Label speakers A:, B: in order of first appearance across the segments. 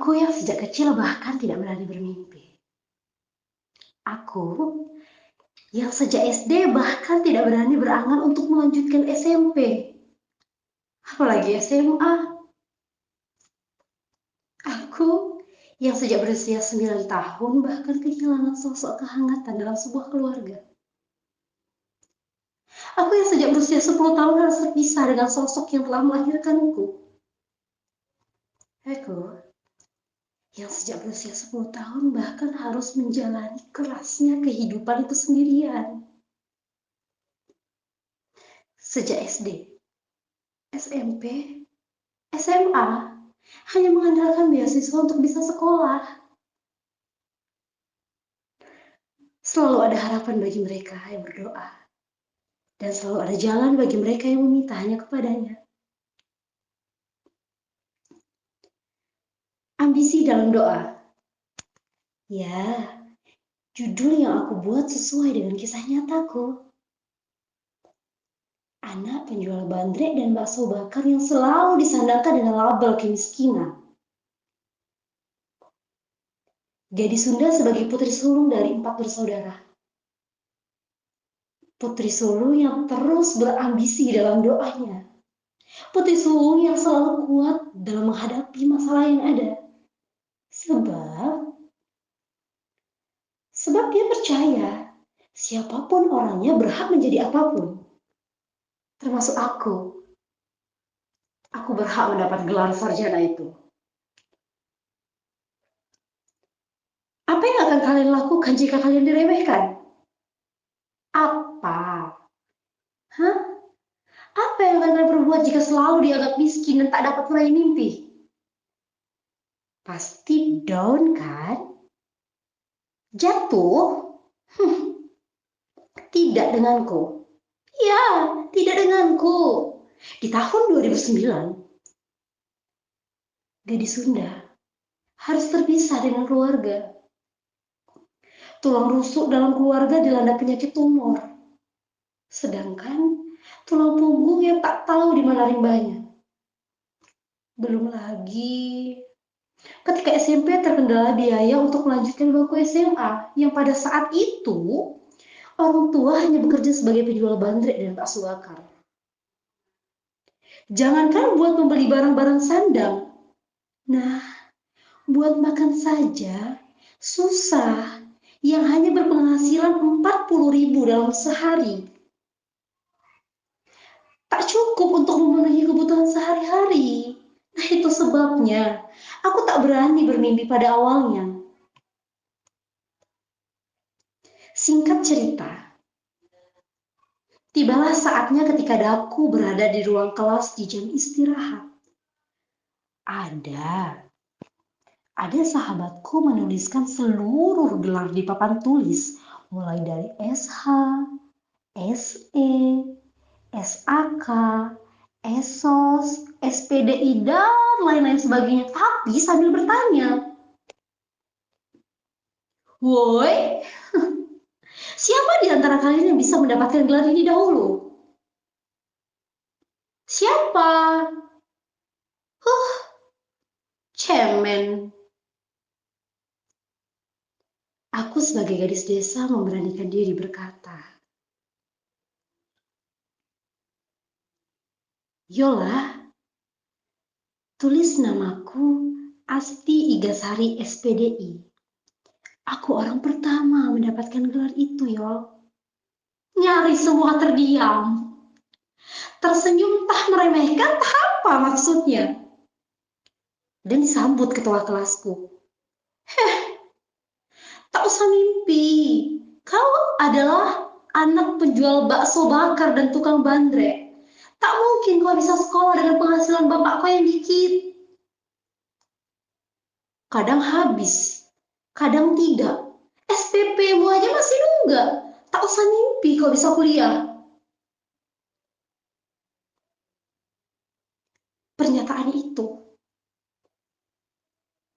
A: Aku yang sejak kecil bahkan tidak berani bermimpi. Aku yang sejak SD bahkan tidak berani berangan untuk melanjutkan SMP. Apalagi SMA. Aku yang sejak berusia 9 tahun bahkan kehilangan sosok kehangatan dalam sebuah keluarga. Aku yang sejak berusia 10 tahun harus terpisah dengan sosok yang telah melahirkanku. Aku yang sejak berusia 10 tahun bahkan harus menjalani kerasnya kehidupan itu sendirian. Sejak SD, SMP, SMA, hanya mengandalkan beasiswa untuk bisa sekolah. Selalu ada harapan bagi mereka yang berdoa. Dan selalu ada jalan bagi mereka yang meminta hanya kepadanya. Ambisi dalam doa. Ya, judul yang aku buat sesuai dengan kisah nyataku. Anak penjual bandrek dan bakso bakar yang selalu disandangkan dengan label kemiskinan. Gadis Sunda sebagai putri sulung dari 4 bersaudara. Putri sulung yang terus berambisi dalam doanya. Putri sulung yang selalu kuat dalam menghadapi masalah yang ada. Sebab dia percaya siapapun orangnya berhak menjadi apapun. Termasuk aku. Aku berhak mendapat gelar sarjana itu. Apa yang akan kalian lakukan jika kalian diremehkan? Apa? Hah? Apa yang akan kalian perbuat jika selalu dianggap miskin dan tak dapat meraih mimpi? Pasti down kan? Jatuh? Tidak denganku. Ya, tidak denganku. Di tahun 2009, gadis Sunda harus terpisah dengan keluarga. Tulang rusuk dalam keluarga dilanda penyakit tumor. Sedangkan tulang punggung yang tak tahu di mana rimbanya. Belum lagi ketika SMP terkendala biaya untuk melanjutkan bangku SMA yang pada saat itu orang tua hanya bekerja sebagai penjual bandrek dan bakso bakar. Jangankan buat membeli barang-barang sandang. Nah, buat makan saja susah, yang hanya berpenghasilan 40.000 dalam sehari. Tak cukup untuk memenuhi kebutuhan sehari-hari. Nah, itu sebabnya aku tak berani bermimpi pada awalnya. Singkat cerita, tibalah saatnya ketika Daku berada di ruang kelas di jam istirahat. Ada sahabatku menuliskan seluruh gelar di papan tulis, mulai dari SH, SE, SAK, ESOS, SPDI, dan lain-lain sebagainya. Tapi sambil bertanya, woi, siapa di antara kalian yang bisa mendapatkan gelar ini dahulu? Siapa? Cemen. Aku sebagai gadis desa memberanikan diri berkata, Yola, tulis namaku Asti Igasari SPDI. Aku orang pertama mendapatkan gelar itu, Yol. Nyaris semua terdiam. Tersenyum tak meremehkan, tak apa maksudnya. Dan disambut ketua kelasku. Tak usah mimpi. Kau adalah anak penjual bakso bakar dan tukang bandrek. Tak mungkin kau bisa sekolah dengan penghasilan bapak kau yang dikit. Kadang habis, kadang tidak. SPP-mu aja masih nunggak. Tak usah mimpi kau bisa kuliah. Pernyataan itu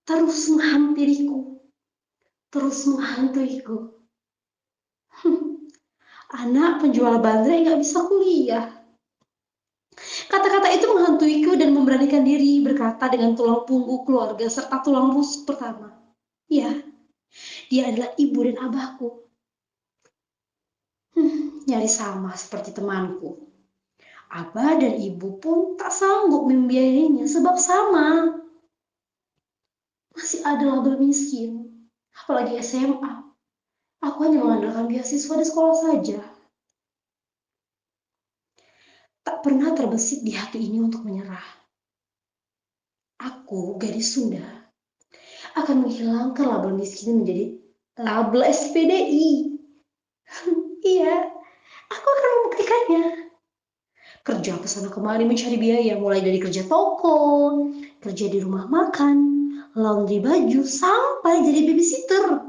A: terus menghampiriku, terus menghantuiku. Anak penjual bandrek nggak bisa kuliah. Kata-kata itu menghantuiku dan memberanikan diri berkata dengan tulang punggung keluarga serta tulang rusuk pertama. Ya, dia adalah ibu dan abahku. Nyaris sama seperti temanku. Abah dan ibu pun tak sanggup membiayainya sebab sama. Masih ada label miskin. Apalagi SMA. Aku hanya mengandalkan beasiswa di sekolah saja. Tak pernah terbesit di hati ini untuk menyerah. Aku, gadis Sunda, akan menghilangkan label miskin menjadi label SPDI. Iya, aku akan membuktikannya. Kerja kesana kemari mencari biaya, mulai dari kerja toko, kerja di rumah makan, laundry baju, sampai jadi babysitter.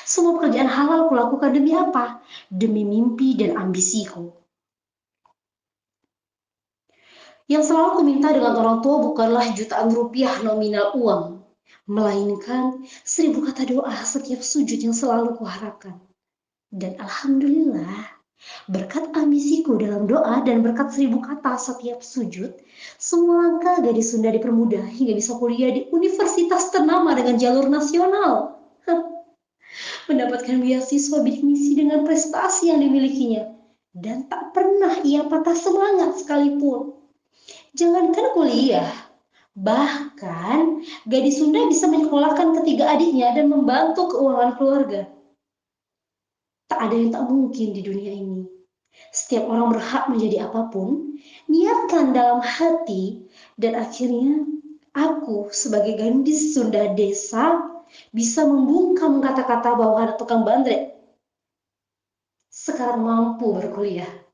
A: Semua pekerjaan halal kulakukan demi apa? Demi mimpi dan ambisiku. Yang selalu kuminta dengan orang tua bukanlah jutaan rupiah nominal uang, melainkan 1000 kata doa setiap sujud yang selalu kuharapkan. Dan alhamdulillah, berkat ambisiku dalam doa dan berkat 1000 kata setiap sujud, semua langkah gadis Sunda dipermudah hingga bisa kuliah di universitas ternama dengan jalur nasional. Mendapatkan beasiswa bidik misi dengan prestasi yang dimilikinya. Dan tak pernah ia patah semangat sekalipun. Jangankan kuliah, bahkan gadis Sunda bisa menyekolahkan ketiga adiknya dan membantu keuangan keluarga. Tak ada yang tak mungkin di dunia ini. Setiap orang berhak menjadi apapun, niatkan dalam hati, dan akhirnya aku sebagai gadis Sunda desa bisa membungkam kata-kata bahwa ada tukang bandrek sekarang mampu berkuliah.